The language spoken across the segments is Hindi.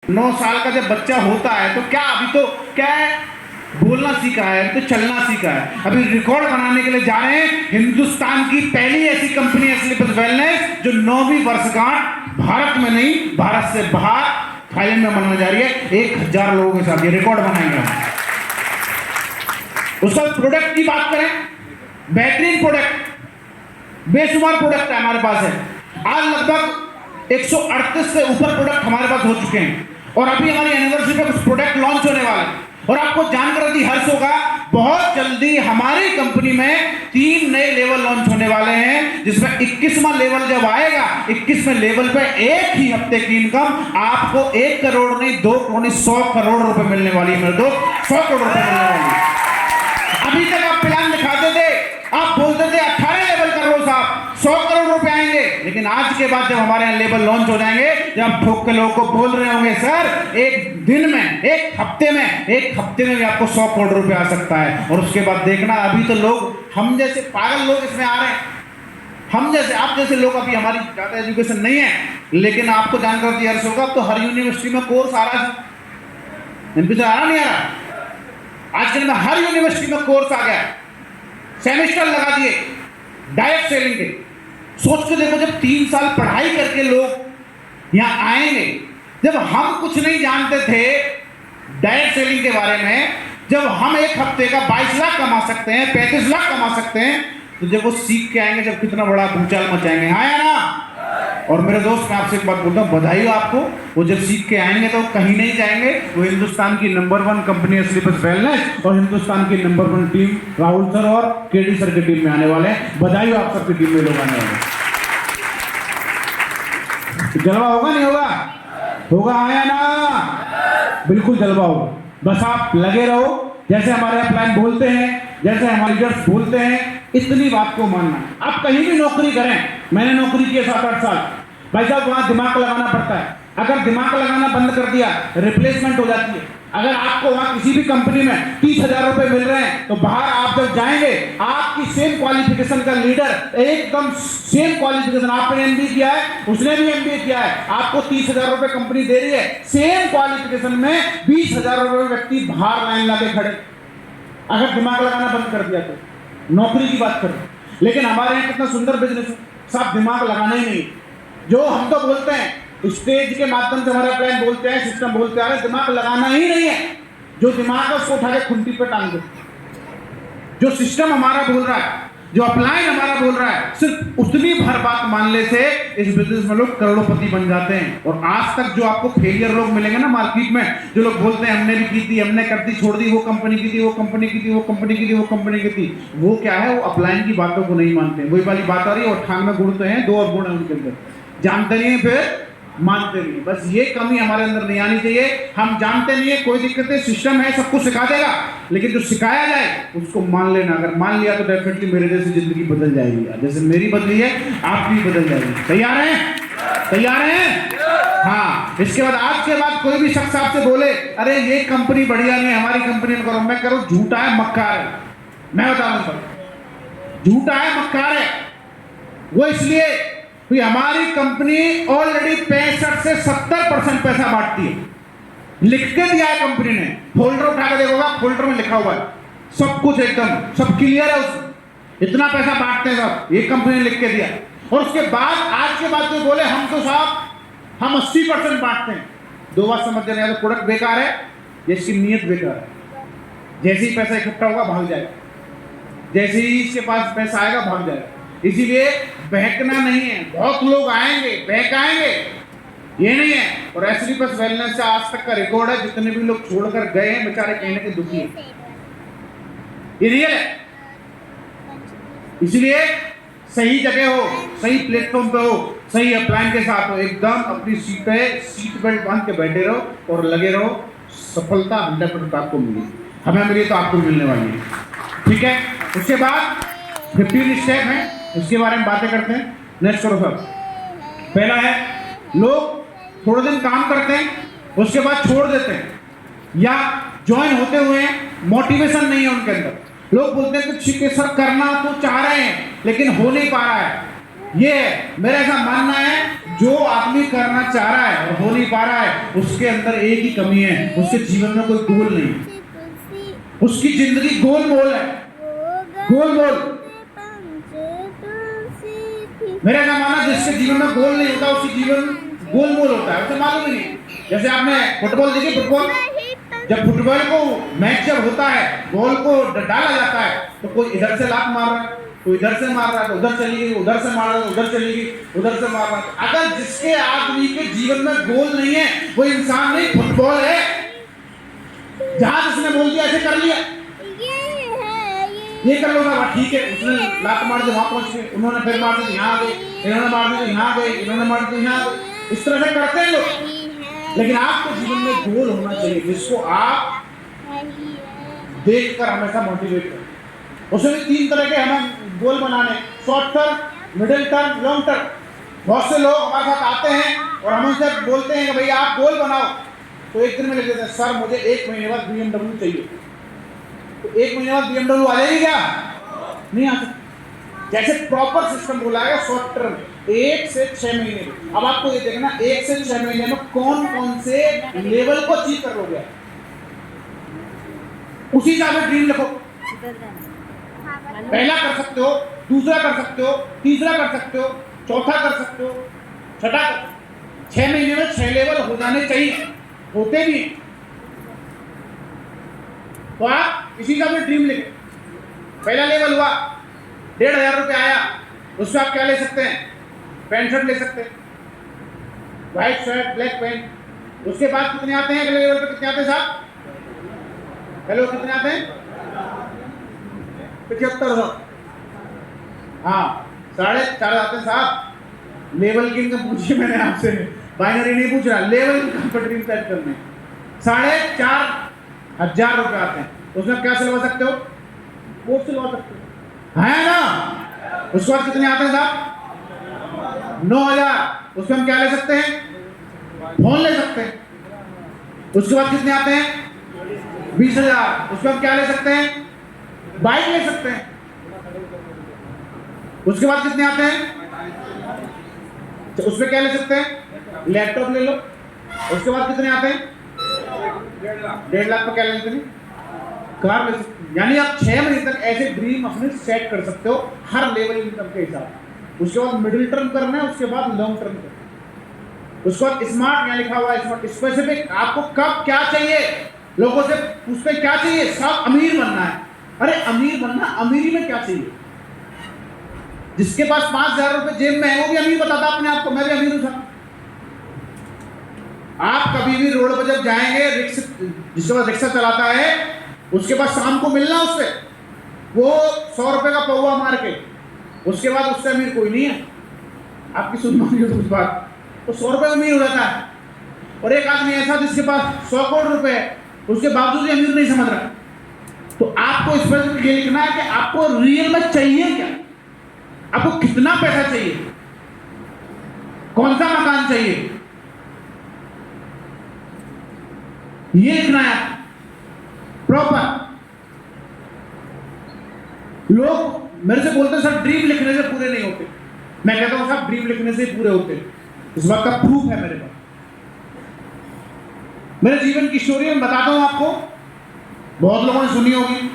9 साल का जब बच्चा होता है तो क्या अभी तो क्या है, बोलना सीखा है, तो चलना सीखा है। अभी रिकॉर्ड बनाने के लिए जा रहे हैं। हिंदुस्तान की पहली ऐसी कंपनी है स्लीपर्स वेलनेस जो 9वीं वर्षगांठ भारत में नहीं, भारत से बाहर थाईलैंड में मनाने जा रही है। 1000 लोगों के साथ ये रिकॉर्ड बनाएंगे। उसका प्रोडक्ट की बात करें, बेहतरीन प्रोडक्ट, बेशुमार प्रोडक्ट है हमारे पास है। आज लगभग 138 से ऊपर प्रोडक्ट हमारे पास हो चुके हैं और अभी हमारी एनिवर्सरी पे कुछ प्रोडक्ट लॉन्च होने वाले हैं। और आपको जानकर अति हर्ष होगा, बहुत जल्दी हमारी कंपनी में 3 नए लेवल लॉन्च होने वाले हैं, जिसमें 21वां लेवल जब आएगा, 21वें लेवल पे एक ही हफ्ते की इनकम आपको 1 करोड़ नहीं, 2 करोड़ नहीं, 100 करोड़ रुपए मिलने वाली है। मेरे दोस्त 100 करोड़ रुपए मिलने वाली है। अभी तक आप प्लान दिखाते थे, आप बोलते थे 18 लेवल कर लो साहब, 100 करोड़ रुपए आएंगे। लेकिन आज के बाद जब हमारे यहाँ लेवल लॉन्च हो जाएंगे, जब ठोक के लोगों को बोल रहे होंगे सर एक दिन में, एक हफ्ते में भी आपको 100 करोड़ रुपए आ सकता है। और उसके बाद देखना, अभी तो लोग हम जैसे पागल लोग इसमें आ रहे हैं, हम जैसे आप जैसे लोग, अभी हमारी ज्यादा एजुकेशन नहीं है, लेकिन आपको जानकर दिया होगा तो हर यूनिवर्सिटी में कोर्स आ रहा है। इनके आ रहा नहीं आ रहा, आजकल में हर यूनिवर्सिटी में कोर्स आ गया, सेमेस्टर लगा दिए डायरेक्ट सेलिंग के। सोच के देखो, जब 3 साल पढ़ाई करके लोग यहाँ आएंगे, जब हम कुछ नहीं जानते थे डायरेक्ट सेलिंग के बारे में, जब हम एक हफ्ते का 22 लाख कमा सकते हैं, 35 लाख कमा सकते हैं, तो जब वो सीख के आएंगे, जब कितना बड़ा भूचाल मचाएंगे। हाँ या ना? और मेरे दोस्त, मैं आपसे एक बात बोलता हूँ, बधाई हो आपको। वो जब सीख के आएंगे तो कहीं नहीं जाएंगे, वो हिंदुस्तान की नंबर 1 कंपनी है स्लीपर्स वेलनेस, और हिंदुस्तान की नंबर 1 टीम राहुल सर और केडी सर की टीम में आने वाले हैं। बधाई हो आप सबकी टीम में लोग आने वाले। जलवा होगा नहीं होगा? होगा आया ना? बिल्कुल जलवा होगा। बस आप लगे रहो, जैसे हमारे यहाँ प्लान बोलते हैं, जैसे हमारे लीडर्स बोलते हैं, इतनी बात को मानना। आप कहीं भी नौकरी करें, मैंने नौकरी की 7-8 साल, भाई साहब वहां दिमाग लगाना पड़ता है। अगर दिमाग लगाना बंद कर दिया, रिप्लेसमेंट हो जाती है। अगर आपको वहां किसी भी कंपनी में 30,000 रुपए मिल रहे हैं, तो बाहर आप जब जाएंगे, आपकी सेम क्वालिफिकेशन का लीडर, एकदम सेम क्वालिफिकेशन, आपने एमबीए किया है, उसने भी एमबीए किया है, आपको 30,000 रुपए कंपनी दे रही है, सेम क्वालिफिकेशन में 20,000 रुपए व्यक्ति बाहर लाइन लाके खड़े। अगर दिमाग लगाना बंद कर दिया तो नौकरी की बात करें। लेकिन हमारे यहाँ कितना सुंदर बिजनेस है, साहब दिमाग लगाना ही नहीं। जो हम तो बोलते हैं, स्टेज के माध्यम से हमारा प्लान बोलते हैं, सिस्टम बोलते आ रहे, दिमाग लगाना ही नहीं है। जो दिमाग है उसको उठा के खुंटी पे टांग दो। जो सिस्टम हमारा बोल रहा है, जो अपलाइन हमारा बोल रहा है, सिर्फ उतनी भर बात मानने से इस बिजनेस में लोग करोड़पति बन जाते हैं। और आज तक जो आपको फेलियर लोग मिलेंगे ना मार्केट में, जो लोग बोलते हैं हमने भी की थी, हमने कर दी, छोड़ दी, वो कंपनी की थी, वो कंपनी की थी, वो कंपनी की थी, वो कंपनी की थी, वो क्या है, वो अपलाइन की बातों को नहीं मानते। वही वाली बात आ रही है, और ठान में गुड़ते हैं, 2 और गुण है उनके अंदर, जानते नहीं है फिर मानते नहीं। बस ये कमी हमारे अंदर नहीं आनी चाहिए। हम जानते नहीं है, कोई दिक्कत है, सिस्टम है, सब कुछ सिखा देगा, लेकिन जो सिखाया जाए उसको मान लेना। अगर मान लिया तो डेफिनेटली मेरे जैसी जिंदगी बदल जाएगी, जैसे मेरी बदली है आपकी बदल जाएगी। तैयार हैं? तैयार हैं? हाँ। इसके बाद आज के बाद कोई भी शख्स आपसे बोले अरे ये कंपनी बढ़िया नहीं है, हमारी कंपनी में करो, मैं करूँ झूठा है, मक्कार है। मैं बता रहा हूँ, झूठा है, मक्कार है। वो इसलिए कि हमारी कंपनी ऑलरेडी 65 से 70% पैसा बांटती है। लिख के दिया है कंपनी ने, फोल्डर उठा के देखोगा, फोल्डर में लिखा हुआ है सब कुछ, एकदम सब क्लियर है उसमें। इतना पैसा बांटते हैं सब, ये कंपनी ने लिख के दिया। और उसके बाद आज के बाद कोई बोले हम तो साहब हम 80% बांटते हैं, 2 बात समझ लेना, या तो प्रोडक्ट बेकार है या इसकी नीयत बेकार है। जैसे ही पैसा इकट्ठा होगा भाग जाएगा, जैसे ही इसके पास पैसा आएगा भाग जाएगा। इसीलिए बहकना नहीं है। बहुत लोग आएंगे, बहकाएंगे, ये नहीं है। और स्लीपर्स वेलनेस से आज तक का रिकॉर्ड है, जितने भी लोग छोड़कर गए हैं बेचारे कहीं ना कहीं दुखी है, ये रियल है। इसलिए सही जगह हो, सही प्लेटफॉर्म पे हो, सही अपलाइन के साथ हो, एकदम अपनी सीट पे सीट बेल्ट बांध के बैठे रहो और लगे रहो। सफलता 100% आपको मिलेगी, हमें मिली तो आपको मिलने वाली है। ठीक है। उसके बाद 15 स्टेप हैं, उसके बारे में बातें करते हैं। नेक्स्ट करो सर। पहला है, लोग थोड़े दिन काम करते हैं, उसके बाद छोड़ देते हैं, या ज्वाइन होते हुए मोटिवेशन नहीं है उनके अंदर। लोग बोलते हैं कि ठीक है सर, करना तो चाह रहे हैं लेकिन हो नहीं पा रहा है। ये मेरा ऐसा मानना है, जो आदमी करना चाह रहा है और हो नहीं पा रहा है, उसके अंदर एक ही कमी है, उसके जीवन में कोई गोल नहीं, उसकी जिंदगी गोलमोल है, गोलमोल। मेरा क्या मानना, जिसके जीवन में गोल नहीं होता उसकी जीवन गोलमोल होता है, उसे मालूम ही नहीं। जैसे आपने फुटबॉल देखी, फुटबॉल जब फुटबॉल को मैच जब होता है, बॉल को डाला जाता है तो कोई इधर से लात मार रहा है, कोई इधर से मार रहा है, तो उधर चली गई, उधर से मार रहा है, उधर चली गई, उधर से मार रहा है। अगर जिसके आदमी के जीवन में गोल नहीं है, वो इंसान नहीं, फुटबॉल है। जहां जिसने बोल दिया ऐसे कर लिया, ये कर लो ना, ठीक है, उसने लात मार दी, वहां पहुंच गए, उन्होंने फिर मार दी, यहाँ गए, इन्होंने मार दी, यहाँ गए, इन्होंने मार दी, यहाँ गए। इस तरह से करते हैं लोग। लेकिन आपको जीवन में गोल होना चाहिए, जिसको आप देखकर हमेशा मोटिवेट करें। उसमें 3 तरह के हमें गोल बनाने, short term, middle term, long term. बहुत से लोग हमारे साथ आते हैं और हम उनसे बोलते हैं कि भैया आप गोल बनाओ, तो एक दिन में लिख देते हैं, सर मुझे 1 महीने बाद BMW चाहिए। तो 1 महीने बाद BMW आ जाएगी क्या? नहीं आ सकती। जैसे प्रॉपर सिस्टम बोला है शॉर्ट टर्म 1 से 6 महीने। अब आपको ये देखना 1 से 6 महीने में कौन कौन से लेवल को अचीव कर लोगे, उसी हिसाब से ड्रीम लिखो। पहला कर सकते हो, दूसरा कर सकते हो, तीसरा कर सकते हो, चौथा कर सकते हो, छठा। 6 महीने में 6 लेवल हो जाने चाहिए, होते भी। तो आप इसी हिसाब से ड्रीम लिखें। पहला लेवल हुआ 1,500 रुपये आया, उससे आप क्या ले सकते हैं? पैंट शर्ट ले सकते हैं, व्हाइट शर्ट, ब्लैक पैंट। उसके बाद कितने आते हैं अगले लेवल पे? कितने आते हैं साहब? हेलो, कितने आते हैं? 7500। हाँ, 4.5 आते हैं साहब। लेवल की इनकम पूछी मैंने आपसे, बाइनरी नहीं पूछ रहा, लेवल इनकम पर ड्रीम सेट करने 4,500 रुपये आते हैं। उसमें क्या सिलवा सकते हो? कोट सिलवा सकते हो, है ना? उसके बाद कितने आते हैं साहब? 9,000। उसमें हम क्या ले सकते हैं? फोन ले सकते हैं। उसके बाद कितने आते हैं? 20,000। उसमें हम क्या ले सकते हैं? बाइक ले सकते हैं। उसके बाद कितने आते हैं? तो उसमें क्या ले सकते हैं? लैपटॉप ले लो। उसके बाद कितने आते हैं? 1.5 लाख पर क्या ले सकते हैं? कार ले सकते हैं। यानी आप 6 महीने तक ऐसे ड्रीम अपने सेट कर सकते हो हर लेवल इनकम के हिसाब। उसके बाद मिडिल टर्म करना है, उसके बाद लॉन्ग टर्म करना है। उसके बाद स्मार्ट, यहाँ लिखा हुआ है स्मार्ट, स्पेसिफिक। आपको कब क्या चाहिए? लोगों से पूछते क्या चाहिए? सब अमीर बनना है। अरे अमीर बनना, अमीरी में क्या चाहिए? जिसके पास 5,000 रुपए जेब में है वो भी अमीर बताता अपने आप को, मैं भी अमीर हूं। आप कभी भी रोड पर जब जाएंगे, जिसके पास रिक्शा चलाता है, उसके बाद शाम को मिलना उससे, वो 100 रुपए का पौवा मार के, उसके बाद उससे अमीर कोई नहीं है। आपकी सुन मानिए उस बात, तो 100 रुपए अमीर हो जाता है। और एक आदमी ऐसा जिसके पास 100 करोड़ रुपए है, उसके बावजूद भी अमीर नहीं समझ रहा। तो आपको इस पर ये लिखना है कि आपको रियल में चाहिए क्या, आपको कितना पैसा चाहिए, कौन सा मकान चाहिए, ये लिखना है प्रॉपर। लोग मेरे से बोलते हैं सर ड्रीम लिखने से पूरे नहीं होते। मैं कहता हूं साहब ड्रीम लिखने से ही पूरे होते। इस बात का प्रूफ है मेरे पास। मेरे जीवन की स्टोरी मैं बताता हूं आपको, बहुत लोगों ने सुनी होगी।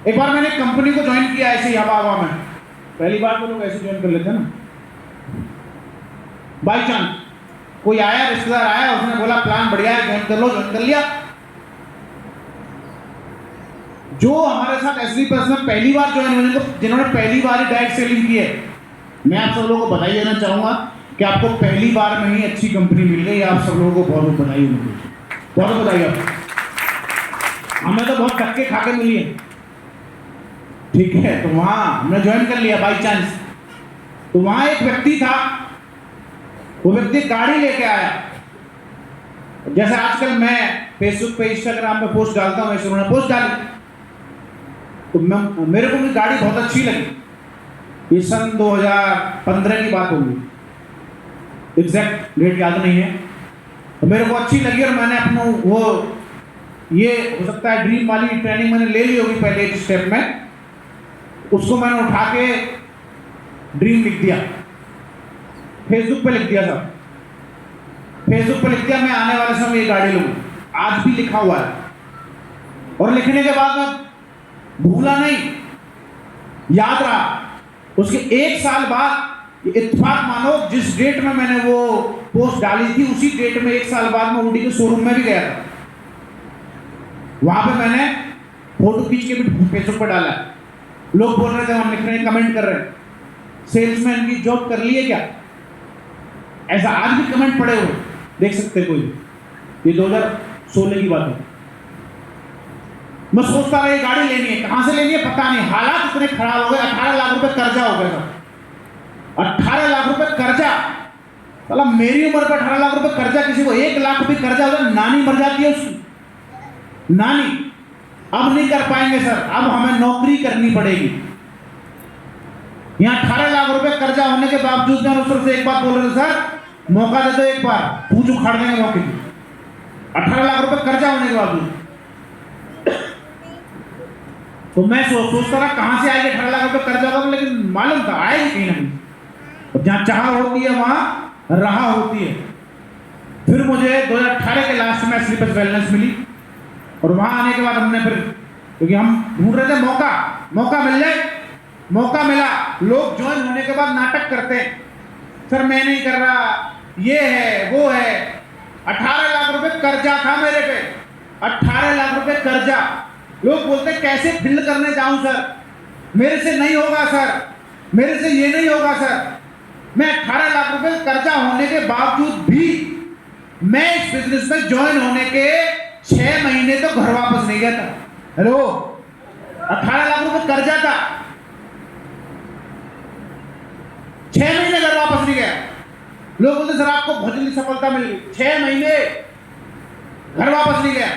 एक बार मैंने कंपनी को ज्वाइन किया ऐसे ही हवा में। पहली बार तो लोग ऐसे ज्वाइन कर लेते हैं ना, बाई चांस कोई आया, रिश्तेदार आया, उसने बोला प्लान बढ़िया है, ज्वाइन कर लो, ज्वाइन कर लिया। जो हमारे साथ एसडी प्लस में पहली बार ज्वाइन हुए, जिन्होंने पहली बार ही डायरेक्ट सेलिंग की है, मैं आप सब लोगों को बधाई देना चाहूंगा कि आपको पहली बार में ही अच्छी कंपनी मिल गई। आप सब लोगों को बहुत बहुत बधाई होगी, बहुत बधाई आपको। हमें तो बहुत धक्के खा के मिली है, ठीक है। तो वहां हमने ज्वाइन कर लिया बाई चांस। तो वहां एक व्यक्ति था, वो व्यक्ति गाड़ी लेके आया। जैसे आजकल मैं फेसबुक पे, इंस्टाग्राम पे पोस्ट डालता हूं, वैसे उन्होंने पोस्ट डाली। तो मेरे को भी गाड़ी बहुत अच्छी लगी। ये सन 2015 की बात होगी, एग्जैक्ट डेट याद नहीं है। तो मेरे को अच्छी लगी और मैंने अपना वो, ये हो सकता है ड्रीम वाली ट्रेनिंग मैंने ले ली होगी पहले एक स्टेप में, उसको मैंने उठा के ड्रीम लिख दिया। फेसबुक पे लिख दिया था, फेसबुक पे लिख दिया मैं आने वाले समय ये गाड़ी लूंगा। आज भी लिखा हुआ है, और लिखने के बाद मैं भूला नहीं, याद रहा। उसके 1 साल बाद इत्तेफाक मानो जिस डेट में मैंने वो पोस्ट डाली थी उसी डेट में 1 साल बाद मैं ऑडी के शोरूम में भी गया था। वहां पे मैंने फोटो खींच के भी फेसबुक पर डाला। लोग बोल रहे थे, हम लिख रहे हैं, कमेंट कर रहे हैं, सेल्समैन की जॉब कर लिए क्या? ऐसा आज भी कमेंट पड़े हुए, देख सकते कोई। ये 2016 की बात है। मैं सोचता रहा ये गाड़ी लेनी है, कहां से लेनी है पता नहीं, हालात इतने खराब हो गए। 18 लाख रुपए कर्जा हो गया था। 18 लाख रुपए कर्जा, साला मेरी उम्र पर 18 लाख रुपए कर्जा, किसी को 1 लाख भी कर्जा हो जाए नानी मर जाती है उसकी। नानी अब नहीं कर पाएंगे सर, अब हमें नौकरी करनी पड़ेगी। यहाँ 18 लाख रुपए कर्जा होने के बावजूद मैं उस से एक बात बोल रहे थे, सर मौका दे दो एक बार, पूछ उखाड़ देंगे मौके की। 18 लाख रुपए कर्जा होने के बावजूद तो मैं सोचता रहा कहां से आएगी 18 लाख रुपए कर्जा होगा, लेकिन मालूम था आएगी कहीं ना कहीं। और जहां चाह होती है वहां राह होती है। फिर मुझे 2018 के लास्ट में स्लीपर्स वेलनेस मिली, और वहां आने के बाद हमने फिर, क्योंकि हम ढूंढ रहे थे मौका मिल जाए, मौका मिला। लोग ज्वाइन होने के बाद नाटक करते हैं, सर मैं नहीं कर रहा, ये है वो है। 18 लाख रुपए कर्जा था मेरे पे, 18 लाख रुपए कर्जा। लोग बोलते कैसे फिल करने जाऊं सर, मेरे से नहीं होगा सर, मेरे से ये नहीं होगा सर। मैं 18 लाख रुपए कर्जा होने के बावजूद भी मैं इस बिजनेस में ज्वाइन होने के 6 महीने तो घर वापस नहीं गया था। हेलो, 18 लाख रुपए कर्जा था, 6 महीने घर वापस नहीं गया। लोग बोलते सर आपको बहुत जल्दी सफलता मिल गई, 6 महीने घर वापस नहीं गया।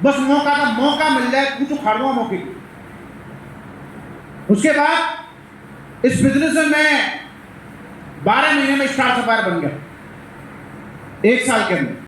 बस मौका मिल जाए, कुछ उखाड़ दूंगा मौके की। उसके बाद इस बिजनेस में मैं 12 महीने में स्टार सफायर बन गया, 1 साल के अंदर।